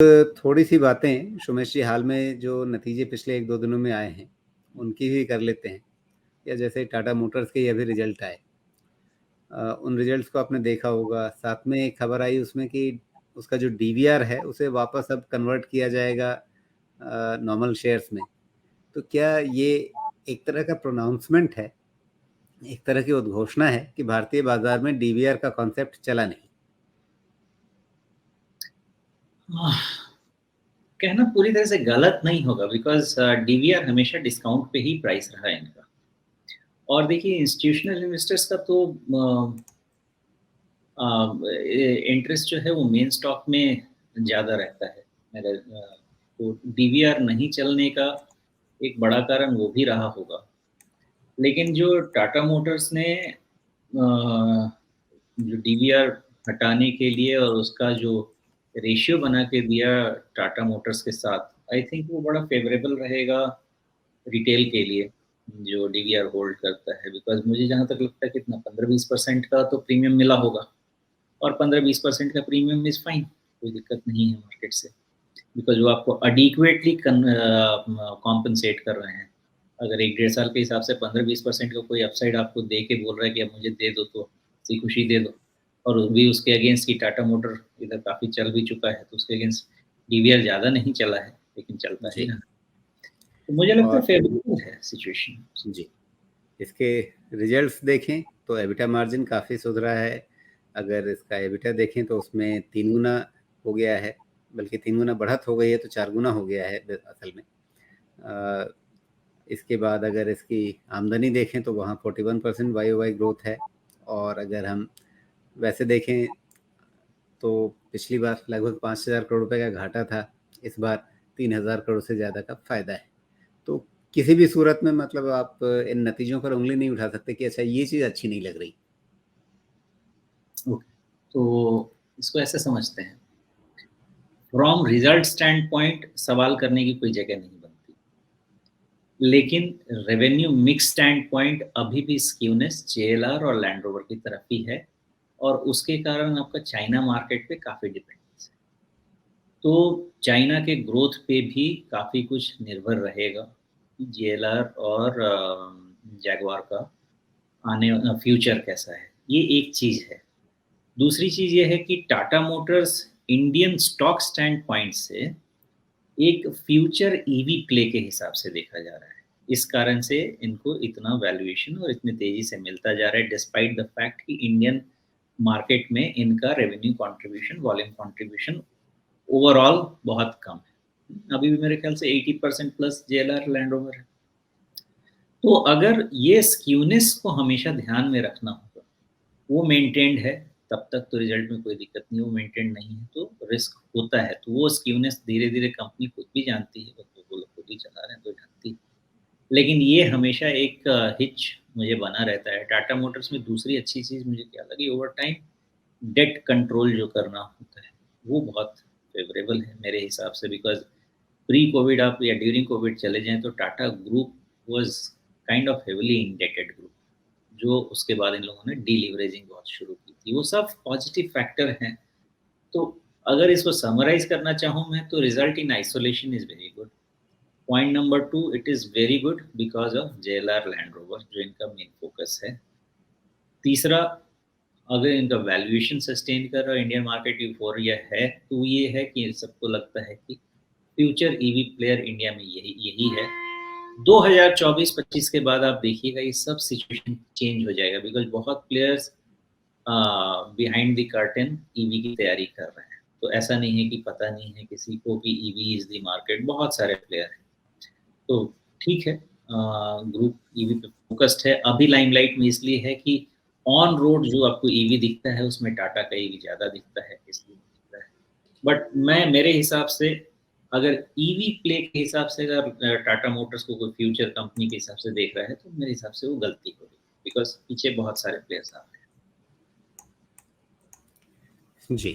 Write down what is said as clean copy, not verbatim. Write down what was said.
थोड़ी सी बातें सुमेश जी, हाल में जो नतीजे पिछले 1-2 दिनों में आए हैं, उनकी भी कर लेते हैं। या जैसे टाटा मोटर्स के अभी रिजल्ट आए, उन रिजल्ट्स को आपने देखा होगा। साथ में एक खबर आई उसमें कि उसका जो डीवीआर है, उसे वापस अब कन्वर्ट किया जाएगा नॉर्मल शेयर्स में। तो क्या ये एक तरह का प्रोनाउंसमेंट है, एक तरह की उद्घोषणा है कि भारतीय बाजार में डीवीआर का कॉन्सेप्ट चला नहीं? कहना पूरी तरह से गलत नहीं होगा, बिकॉज डीवीआर हमेशा डिस्काउंट पे ही प्राइस रहा है इनका। और देखिए, इंस्टीट्यूशनल इन्वेस्टर्स का तो इंटरेस्ट जो है वो मेन स्टॉक में ज़्यादा रहता है। तो डीवीआर नहीं चलने का एक बड़ा कारण वो भी रहा होगा। लेकिन जो टाटा मोटर्स ने जो डीवीआर हटाने के लिए और उसका जो रेशियो बना के दिया टाटा मोटर्स के साथ, आई थिंक वो बड़ा फेवरेबल रहेगा रिटेल के लिए जो डीवीआर होल्ड करता है। बिकॉज मुझे जहाँ तक लगता है कितना 15-20% का तो प्रीमियम मिला होगा, और 15-20% का प्रीमियम इज़ फाइन, कोई दिक्कत नहीं है मार्केट से, बिकॉज वो आपको अडिक्वेटली कॉम्पनसेट कर रहे हैं। अगर 1-1.5 साल के हिसाब से 15-20% का कोई अपसाइड आपको दे के बोल रहा है कि अब मुझे दे दो, तो सी खुशी दे दो। और भी उसके अगेंस्ट की टाटा मोटर इधर काफ़ी चल भी चुका है, तो उसके अगेंस्ट डीवीआर ज़्यादा नहीं चला है, लेकिन चलता ही जी। रहा। तो मुझे लगता है और फेवरेबल है सिचुएशन। जी, इसके रिजल्ट्स देखें तो एबिटा मार्जिन काफ़ी सुधरा है। अगर इसका एबिटा देखें तो उसमें 3 गुना हो गया है, बल्कि 3 गुना बढ़त हो गई है, तो 4 गुना हो गया है असल में। इसके बाद अगर इसकी आमदनी देखें तो वहाँ 41% वाई ग्रोथ है। और अगर हम वैसे देखें तो पिछली बार लगभग 5,000 करोड़ रुपए का घाटा था, इस बार 3,000 करोड़ से ज़्यादा का फ़ायदा है। तो किसी भी सूरत में मतलब आप इन नतीजों पर उँगली नहीं उठा सकते कि अच्छा ये चीज़ अच्छी नहीं लग रही। ओके, तो इसको ऐसे समझते हैं, फ्रॉम रिजल्ट स्टैंड पॉइंट सवाल करने की कोई जगह नहीं बनती, लेकिन रेवेन्यू मिक्स स्टैंड पॉइंट अभी भी स्क्यूनेस जेएलआर और लैंड रोवर की तरफ ही है, और उसके कारण आपका चाइना मार्केट पे काफ़ी डिपेंडेंस है। तो चाइना के ग्रोथ पे भी काफ़ी कुछ निर्भर रहेगा, जेएलआर और जैगवार का आने फ्यूचर कैसा है, ये एक चीज़ है। दूसरी चीज़ ये है कि Tata Motors Indian stock stand point से एक फ्यूचर ईवी प्ले के हिसाब से देखा जा रहा है। इस कारण से इनको इतना वैल्यूएशन और इतनी तेज़ी से मिलता जा रहा है, डिस्पाइट द फैक्ट कि इंडियन मार्केट में इनका revenue contribution, volume contribution overall बहुत कम है। अभी भी मेरे ख्याल से 80% प्लस जेएलआर लैंड रोवर है। तो अगर ये स्क्यूनेस को हमेशा ध्यान में रखना होगा, वो मेंटेन्ड है तब तक तो रिजल्ट में कोई दिक्कत नहीं, वो मेंटेन नहीं है तो रिस्क होता है। तो वो स्क्यूनेस धीरे-धीरे कंपनी खुद भी जानती है, वो लोग खुद ही चला रहे हैं तो जानती है। लेकिन ये हमेशा एक हिच मुझे बना रहता है। टाटा मोटर्स में दूसरी अच्छी चीज़ मुझे क्या लगी, ओवर टाइम डेट कंट्रोल जो करना होता है, वो बहुत फ़ेवरेबल है मेरे हिसाब से। बिकॉज़ प्री कोविड आप या ड्यूरिंग कोविड चले जाएँ तो Tata group was kind of heavily indebted group, जो उसके बाद इन लोगों ने डीलिवरेजिंग बहुत शुरू की थी। वो सब पॉजिटिव फैक्टर हैं। तो अगर इसको समराइज़ करना चाहूँ मैं, तो result in isolation is very good. Point number 2, it is very good because of JLR land rover जो इनका मेन फ़ोकस है। तीसरा, अगर इनका वैल्यूएशन सस्टेन कर रहा है, इंडियन मार्केट यूफ़ोरिया है, तो ये है कि सबको लगता है कि फ्यूचर ईवी प्लेयर इंडिया में यही यही है। 2024-25 के बाद आप देखिएगा ये सब सिचुएशन चेंज हो जाएगा, बिकॉज़ बहुत players behind the curtain EV की तैयारी कर रहे हैं। तो ऐसा नहीं है कि पता नहीं है किसी को कि ईवी इज़ द मार्केट, बहुत सारे प्लेयर हैं। तो ठीक है, ग्रुप ईवी पे फ़ोकस्ड है। अभी लाइमलाइट में इसलिए है कि ऑन रोड जो आपको ईवी दिखता है, उसमें टाटा का ईवी ज़्यादा दिखता है, इसलिए दिखता है। बट मेरे हिसाब से अगर ईवी प्ले के हिसाब से अगर टाटा मोटर्स को कोई फ्यूचर कंपनी के हिसाब से देख रहा है, तो मेरे हिसाब से वो गलती होगी, बिकॉज़ पीछे बहुत सारे प्लेयर्स आ रहे हैं। जी।